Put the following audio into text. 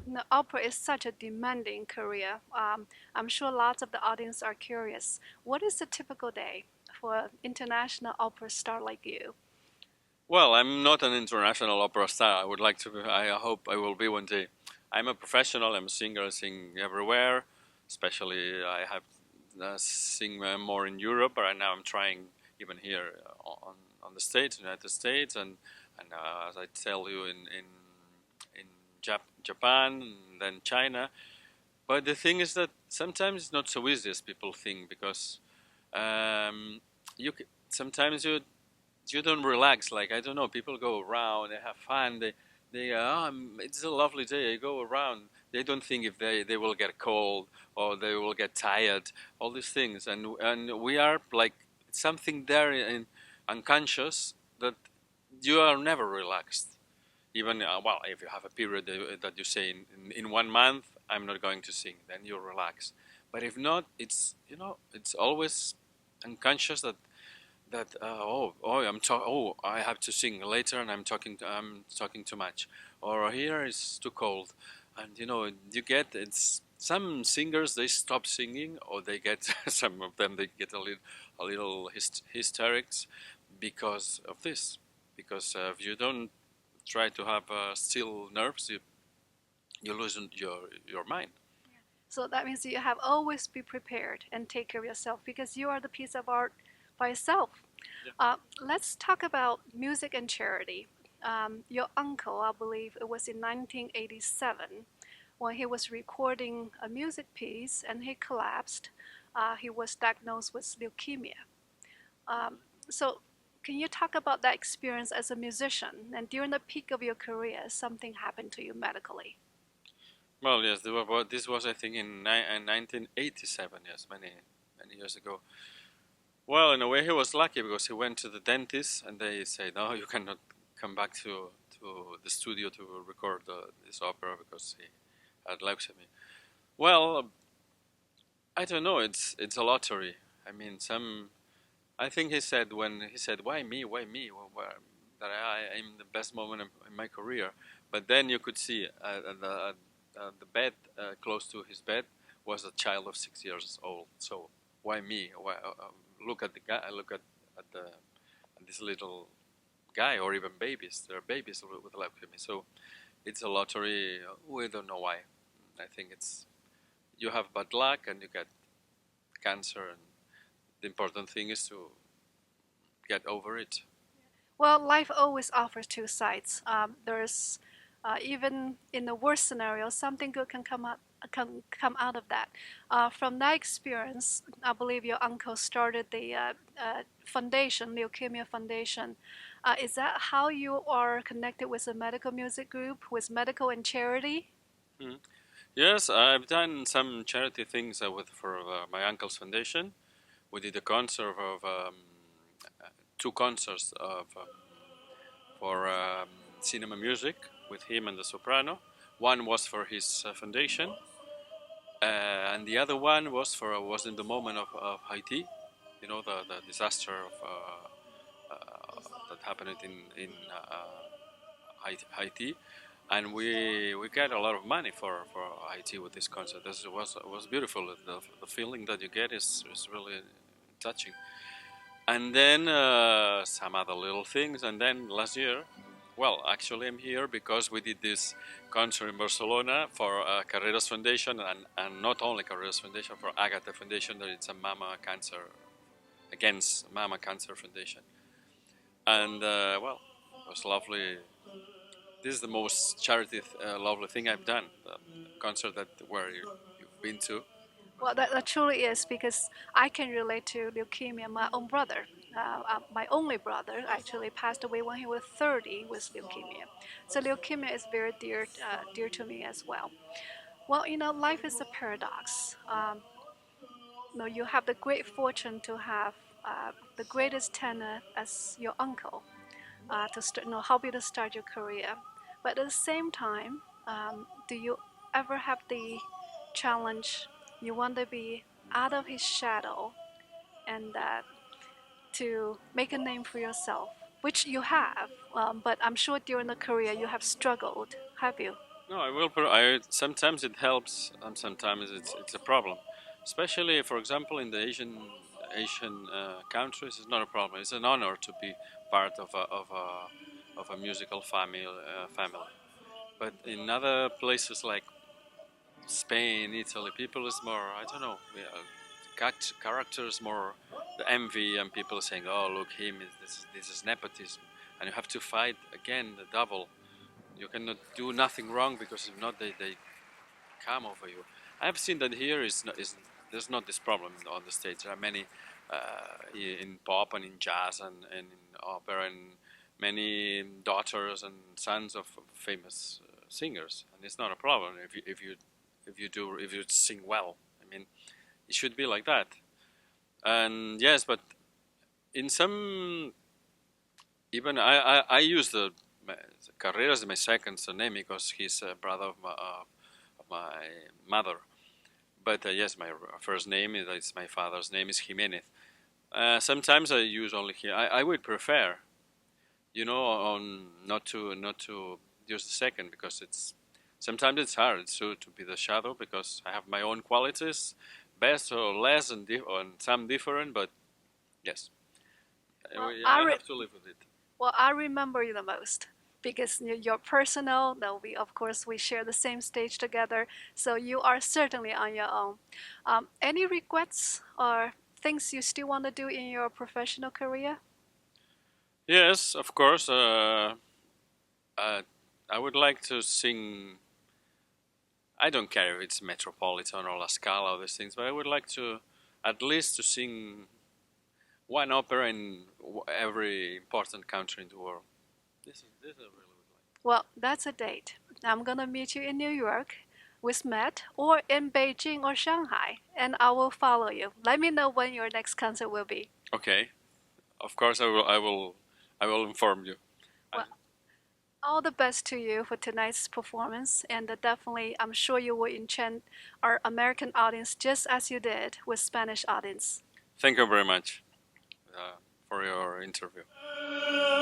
The opera is such a demanding career. I'm sure lots of the audience are curious. What is a typical day for an international opera star like you? Well, I'm not an international opera star. I would like to be, I hope I will be one day. I'm a professional. I'm a singer. I sing everywhere. Especially, I have sing more in Europe. But right now, I'm trying even here on the States, United States, and as I tell you, in Japan, and then China. But the thing is that sometimes it's not so easy as people think because sometimes you don't relax. Like I don't know, people go around, they have fun, it's a lovely day. They go around. They don't think if they will get cold or they will get tired. All these things, and we are like something there in unconscious that you are never relaxed. Even well, if you have a period that you say in 1 month, I'm not going to sing, then you relax. But if not, it's always unconscious that I have to sing later and I'm talking too much, or here it's too cold, and you get it's some singers they stop singing or they get some of them they get a little hysterics because of this, because if you don't try to have still nerves, you lose your mind. So that means you have always be prepared and take care of yourself because you are the piece of art by itself. Yeah. Let's talk about music and charity. Your uncle, I believe it was in 1987, when he was recording a music piece and he collapsed. He was diagnosed with leukemia. So, can you talk about that experience as a musician? And during the peak of your career, something happened to you medically. Well, yes, this was I think in 1987. Yes, many years ago. Well, in a way, he was lucky because he went to the dentist and they said, "No, you cannot come back to the studio to record this opera because he had leukemia." Well, I don't know. It's a lottery. I mean, I think he said when he said, "Why me? Why me?" That I'm the best moment in my career. But then you could see the bed close to his bed was a child of 6 years old. So why me? Look at the guy. Look at this little guy, or even babies. There are babies with leukemia. So it's a lottery. We don't know why. I think it's you have bad luck and you get cancer, and the important thing is to get over it. Well, life always offers two sides. There's even in the worst scenario, something good can come out of that. From that experience, I believe your uncle started the foundation, Leukemia Foundation. Is that how you are connected with the medical music group, with medical and charity? Mhm. Yes, I've done some charity things for my uncle's foundation. We did a concert of two concerts for cinema music with him and the soprano. One was for his foundation, and the other one was in the moment of Haiti, the disaster that happened in Haiti, and we got a lot of money for Haiti with this concert. This was beautiful. The feeling that you get is really touching. And then some other little things. And then last year, well, actually, I'm here because we did this concert in Barcelona for Carreras Foundation, and not only Carreras Foundation, for Agatha Foundation, that it's a mama cancer, against mama cancer foundation. And well, it was lovely. This is the most charity lovely thing I've done. The concert where you've been to. Well, that truly is because I can relate to leukemia. My own brother, my only brother, actually passed away when he was 30 with leukemia. So leukemia is very dear to me as well. Well, life is a paradox. You have the great fortune to have the greatest tenor as your uncle help you to start your career. But at the same time, do you ever have the challenge you want to be out of his shadow and to make a name for yourself, which you have, but I'm sure during the career you have struggled, have you? No, I will. Sometimes it helps, and sometimes it's a problem. Especially, for example, in the Asian countries, it's not a problem. It's an honor to be part of a musical family. But in other places like Spain, Italy, people is more. I don't know. Characters more the envy and people saying, "Oh, look, this is nepotism," and you have to fight again the double. You cannot do nothing wrong because if not, they come over you. I have seen that here is there's not this problem on the stage. There are many in pop and in jazz and in opera and many daughters and sons of famous singers, and it's not a problem if you sing well. I mean, it should be like that. And yes, but in some even I use the Carreras is my second surname because he's a brother of my mother. But yes, my first name is my father's name is Jimenez. Sometimes I use only here. I would prefer, on not to use the second because it's sometimes it's hard to be the shadow because I have my own qualities, best or less and some different. But yes, Well, I have to live with it. well, I remember you the most because you're personal. Though we, of course, we share the same stage together. So you are certainly on your own. Any regrets or things you still want to do in your professional career? Yes, of course. I would like to sing. I don't care if it's Metropolitan or La Scala or these things, but I would like to at least to sing one opera in every important country in the world. This I really would like. Well, that's a date. I'm gonna meet you in New York with Matt or in Beijing or Shanghai, and I will follow you. Let me know when your next concert will be. Okay, of course I will. I will inform you. Well, all the best to you for tonight's performance, and definitely, I'm sure you will enchant our American audience just as you did with Spanish audience. Thank you very much for your interview.